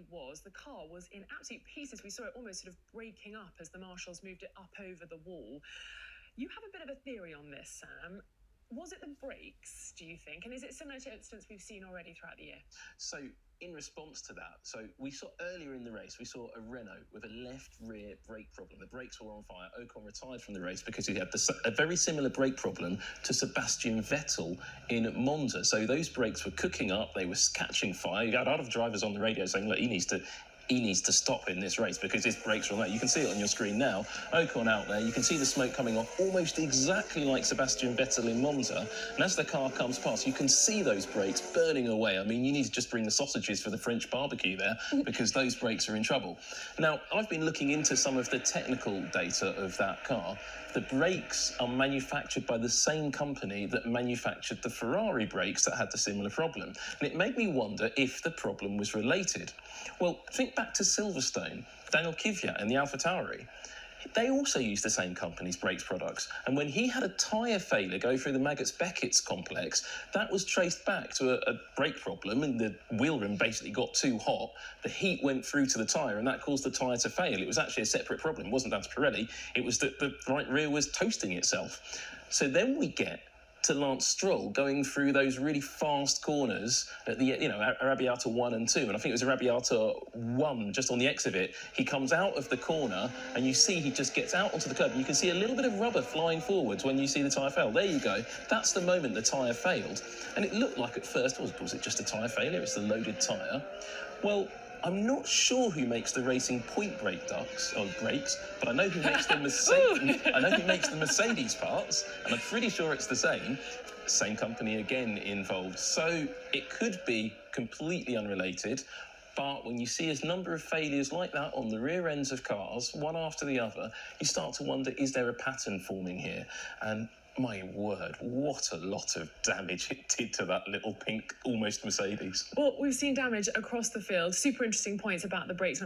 was the car was in absolute pieces. We saw it almost sort of breaking up as the marshals moved it up over the wall. You have a bit of a theory on this, Sam. Was it the brakes, do you think? And is it similar to incidents we've seen already throughout the year? So in response to that, so we saw earlier in the race, we saw a Renault with a left rear brake problem. The brakes were on fire. Ocon retired from the race because he had a very similar brake problem to Sebastian Vettel in Monza. So those brakes were cooking up. They were catching fire. You got a lot of drivers on the radio saying, look, he needs to stop in this race because his brakes are on that. You can see it on your screen now. Ocon out there. You can see the smoke coming off almost exactly like Sebastian Vettel in Monza. And as the car comes past, you can see those brakes burning away. I mean, you need to just bring the sausages for the French barbecue there because those brakes are in trouble. Now, I've been looking into some of the technical data of that car. The brakes are manufactured by the same company that manufactured the Ferrari brakes that had the similar problem. And it made me wonder if the problem was related. Well, think back to Silverstone, Daniel Kvyat and the AlphaTauri. They also used the same company's brakes products. And when he had a tyre failure go through the Maggots-Beckett's complex, that was traced back to a brake problem, and the wheel rim basically got too hot. The heat went through to the tyre, and that caused the tyre to fail. It was actually a separate problem. It wasn't down to Pirelli. It was that the right rear was toasting itself. So then we get to Lance Stroll going through those really fast corners at the, Arrabbiata 1 and 2. And I think it was Arrabbiata 1, just on the exit of it. He comes out of the corner and you see he just gets out onto the curb. And you can see a little bit of rubber flying forwards when you see the tyre fail. There you go. That's the moment the tyre failed. And it looked like at first, was it just a tyre failure? It's the loaded tyre. Well, I'm not sure who makes the Racing Point brake ducts or brakes, but I know who makes the Mercedes parts, and I'm pretty sure it's the same company again involved. So it could be completely unrelated. But when you see a number of failures like that on the rear ends of cars, one after the other, you start to wonder, is there a pattern forming here? And my word, what a lot of damage it did to that little pink, almost Mercedes. Well, we've seen damage across the field. Super interesting points about the brakes. I'm sure